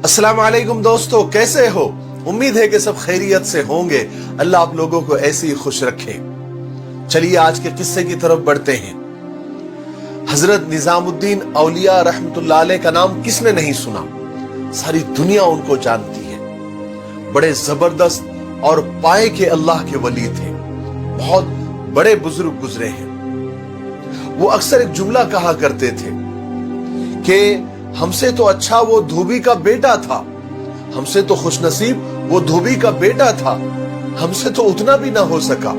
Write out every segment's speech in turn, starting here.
अस्सलाम वालेकुम दोस्तों, कैसे हो? उम्मीद है कि सब खैरियत से होंगे। अल्लाह आप लोगों को ऐसे ही खुश रखे। चलिए आज के किस्से की तरफ बढ़ते हैं। हजरत निजामुद्दीन औलिया रहमतुल्लाह अलैह का नाम किसने नहीं सुना? सारी दुनिया उनको जानती है। बड़े जबरदस्त और पाए के अल्लाह के वली थे। बहुत बड़े बुजुर्ग गुजरे हैं। वो अक्सर एक जुमला कहा करते थे कि हमसे तो अच्छा वो धोबी का बेटा था, हमसे तो खुशनसीब वो धोबी का बेटा था, हमसे तो उतना भी ना हो सका।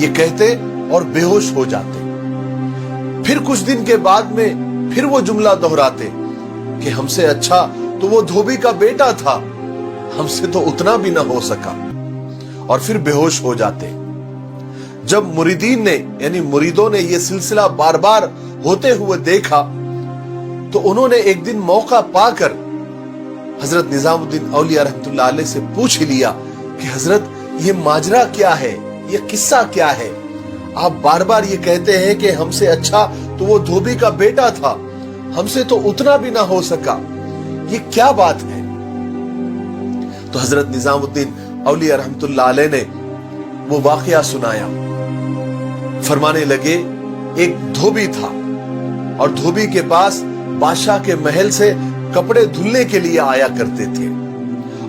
ये कहते और बेहोश हो जाते। फिर कुछ दिन के बाद में फिर वो जुमला दोहराते कि हमसे अच्छा तो वो धोबी का बेटा था, हमसे तो उतना भी ना हो सका, और फिर बेहोश हो जाते। जब मुरीदीन ने यानी मुरीदों ने ये सिलसिला बार बार होते हुए देखा तो उन्होंने एक दिन मौका पाकर हजरत निजामुद्दीन औलिया रहमतुल्लाह अलैह से पूछ ही लिया कि हजरत ये माजरा क्या है, ये किस्सा क्या है? आप बार बार ये कहते हैं कि हमसे अच्छा तो वो धोबी का बेटा था, हमसे तो उतना भी ना हो सका, ये क्या बात है? तो हजरत निजामुद्दीन औलिया रहमतुल्लाह अलैह ने वो वाकया सुनाया। फरमाने लगे, एक धोबी था और धोबी के पास बादशाह के महल से कपड़े धुलने के लिए आया करते थे,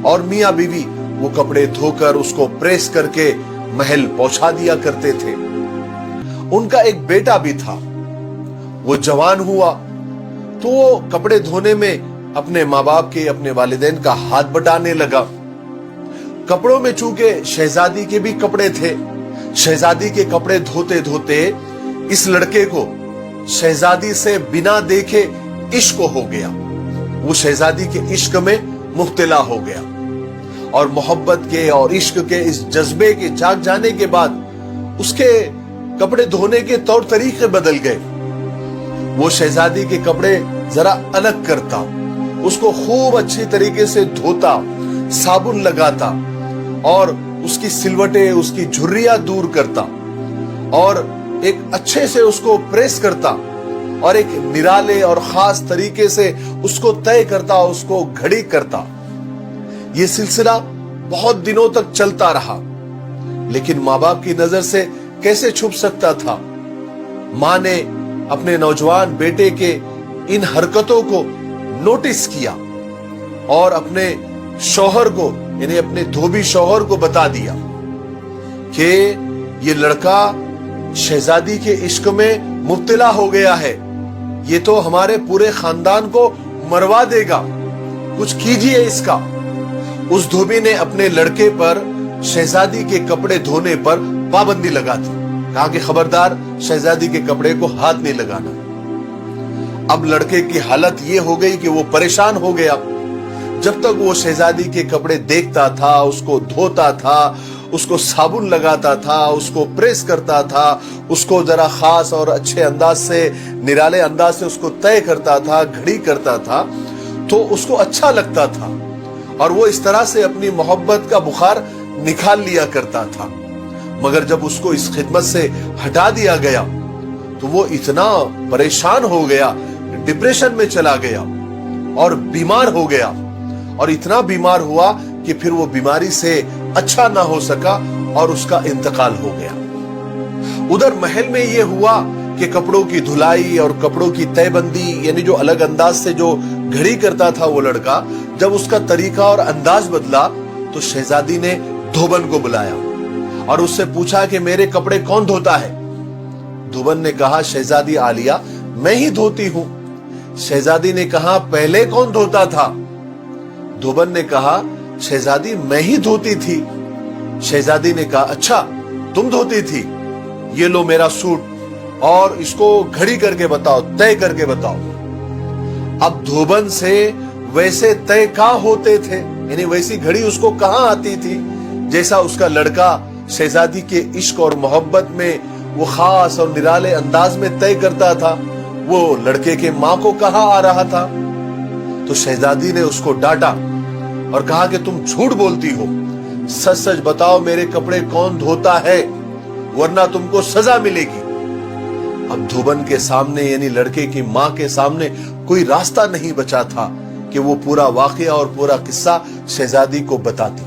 और मियां बीवी वो कपड़े धोकर उसको प्रेस करके महल पहुंचा दिया करते थे। उनका एक बेटा भी था। वो जवान हुआ तो वो कपड़े धोने में अपने माँ बाप के, अपने वालिदैन का हाथ बटाने लगा। कपड़ों में चूंकि शहजादी के भी कपड़े थे, शहजादी के कपड़े धोते धोते इस लड़के को शहजादी से बिना देखे इश्क हो गया। वो शहजादी के इश्क में मुब्तला हो गया, और मोहब्बत के और इश्क के इस जज्बे के जाग जाने के बाद उसके कपड़े धोने के तौर तरीके बदल गए। वो शहजादी के कपड़े जरा अलग करता, उसको खूब अच्छी तरीके से धोता, साबुन लगाता, और उसकी सिलवटें, उसकी झुर्रियां दूर करता, और एक अच्छे से उसको प्रेस करता, और एक निराले और खास तरीके से उसको तय करता, उसको घड़ी करता। यह सिलसिला बहुत दिनों तक चलता रहा, लेकिन माँ बाप की नजर से कैसे छुप सकता था? माँ ने अपने नौजवान बेटे के इन हरकतों को नोटिस किया और अपने शौहर को यानी अपने धोबी शौहर को बता दिया कि ये लड़का शहजादी के इश्क में मुब्तला हो गया है, ये तो हमारे पूरे खानदान को मरवा देगा, कुछ कीजिए इसका। उस धोबी ने अपने लड़के पर शहजादी के कपड़े धोने पर पाबंदी लगा दी। कहा कि खबरदार शहजादी के कपड़े को हाथ नहीं लगाना। अब लड़के की हालत ये हो गई कि वो परेशान हो गया। जब तक वो शहजादी के कपड़े देखता था, उसको धोता था, उसको साबुन लगाता था, उसको प्रेस करता था, उसको जरा खास और अच्छे अंदाज से, निराले अंदाज से उसको तय करता था, घड़ी करता था, तो उसको अच्छा लगता था, और वो इस तरह से अपनी मोहब्बत का बुखार निकाल लिया करता था। मगर जब उसको इस खिदमत से हटा दिया गया तो वो इतना परेशान हो गया, डिप्रेशन में चला गया और बीमार हो गया, और इतना बीमार हुआ कि फिर वो बीमारी से अच्छा ना हो सका और उसका इंतकाल हो गया। उधर महल में ये हुआ कि कपड़ों की धुलाई और कपड़ों की तयबंदी, यानी जो अलग अंदाज से जो घड़ी करता था वो लड़का, जब उसका तरीका और अंदाज बदला तो शहजादी ने धोबन को बुलाया और उससे पूछा कि मेरे कपड़े कौन धोता है? धोबन ने कहा, शहजादी आलिया, मैं ही धोती हूं। शहजादी ने कहा, पहले कौन धोता था? धोबन ने कहा, शहजादी मैं ही धोती थी। शहजादी ने कहा, अच्छा तुम धोती थी, ये लो मेरा सूट और इसको घड़ी करके बताओ, तय करके बताओ। अब धोबन से वैसे तय कहां होते थे, यानी वैसी घड़ी उसको कहां आती थी जैसा उसका लड़का शहजादी के इश्क और मोहब्बत में वो खास और निराले अंदाज में तय करता था, वो लड़के के मां को कहां आ रहा था? तो शहजादी ने उसको डांटा और कहा कि तुम झूठ बोलती हो, सच सच बताओ मेरे कपड़े कौन धोता है, वरना तुमको सजा मिलेगी। अब धोबन के सामने यानी लड़के की मां के सामने कोई रास्ता नहीं बचा था کہ وہ پورا واقعہ اور پورا قصہ شہزادی کو بتاتی۔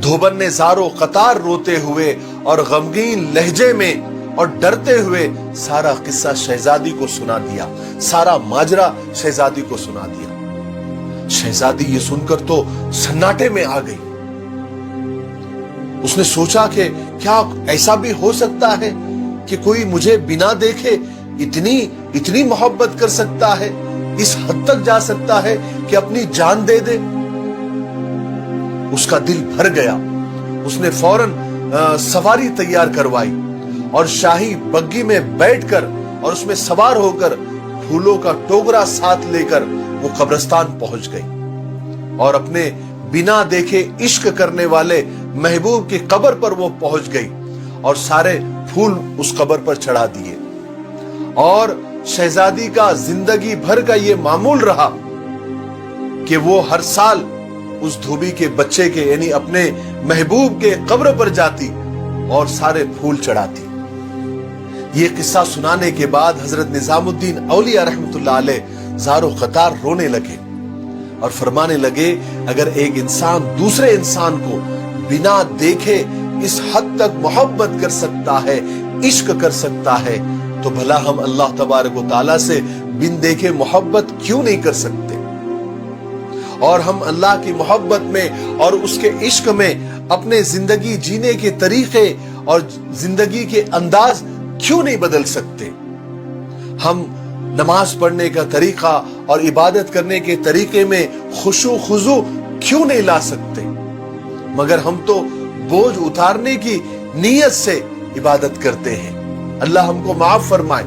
دھوبن نے زارو قطار روتے ہوئے اور غمگین لہجے میں اور ڈرتے ہوئے سارا قصہ شہزادی کو سنا دیا، سارا ماجرا شہزادی کو سنا دیا۔ شہزادی یہ سن کر تو سناٹے میں آ گئی۔ اس نے سوچا کہ کیا ایسا بھی ہو سکتا ہے کہ کوئی مجھے بنا دیکھے اتنی محبت کر سکتا ہے، اس حد تک جا سکتا ہے کہ اپنی جان دے دے۔ اس کا دل بھر گیا۔ اس نے فوراً سواری تیار کروائی اور شاہی بگی میں بیٹھ کر اور اس میں سوار ہو کر پھولوں کا ٹوکرا ساتھ لے کر وہ قبرستان پہنچ گئی اور اپنے بنا دیکھے عشق کرنے والے محبوب کی قبر پر وہ پہنچ گئی اور سارے پھول اس قبر پر چڑھا دیے۔ اور شہزادی کا زندگی بھر کا یہ معمول رہا کہ وہ ہر سال اس دھوبی کے بچے کے یعنی اپنے محبوب کے قبر پر جاتی اور سارے پھول چڑھاتی۔ یہ قصہ سنانے کے بعد حضرت نظام الدین اولیاء رحمت اللہ علیہ زارو قطار رونے لگے اور فرمانے لگے اگر ایک انسان دوسرے انسان کو بنا دیکھے اس حد تک محبت کر سکتا ہے، عشق کر سکتا ہے، تو بھلا ہم اللہ تبارک و تعالیٰ سے بن دیکھے محبت کیوں نہیں کر سکتے؟ اور ہم اللہ کی محبت میں اور اس کے عشق میں اپنے زندگی جینے کے طریقے اور زندگی کے انداز کیوں نہیں بدل سکتے؟ ہم نماز پڑھنے کا طریقہ اور عبادت کرنے کے طریقے میں خشوع خضوع کیوں نہیں لا سکتے؟ مگر ہم تو بوجھ اتارنے کی نیت سے عبادت کرتے ہیں۔ اللہ ہم کو معاف فرمائے۔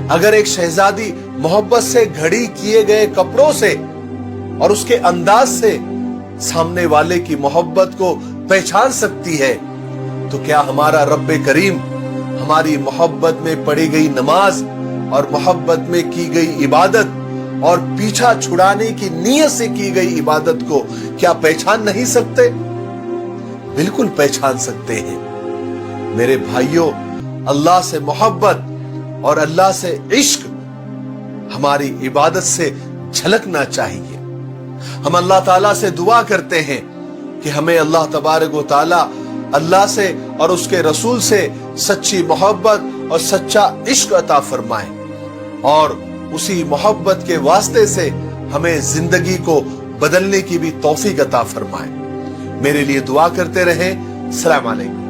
اگر ایک شہزادی محبت سے گھڑی کیے گئے کپڑوں سے اور اس کے انداز سے سامنے والے کی محبت کو پہچان سکتی ہے تو کیا ہمارا رب کریم ہماری محبت میں پڑھی گئی نماز اور محبت میں کی گئی عبادت اور پیچھا چھڑانے کی نیت سے کی گئی عبادت کو کیا پہچان نہیں سکتے؟ بالکل پہچان سکتے ہیں۔ میرے بھائیوں، اللہ سے محبت اور اللہ سے عشق ہماری عبادت سے جھلکنا چاہیے۔ ہم اللہ تعالیٰ سے دعا کرتے ہیں کہ ہمیں اللہ تبارک و تعالیٰ اللہ سے اور اس کے رسول سے سچی محبت اور سچا عشق عطا فرمائے اور اسی محبت کے واسطے سے ہمیں زندگی کو بدلنے کی بھی توفیق عطا فرمائے۔ میرے لیے دعا کرتے رہیں۔ السلام علیکم۔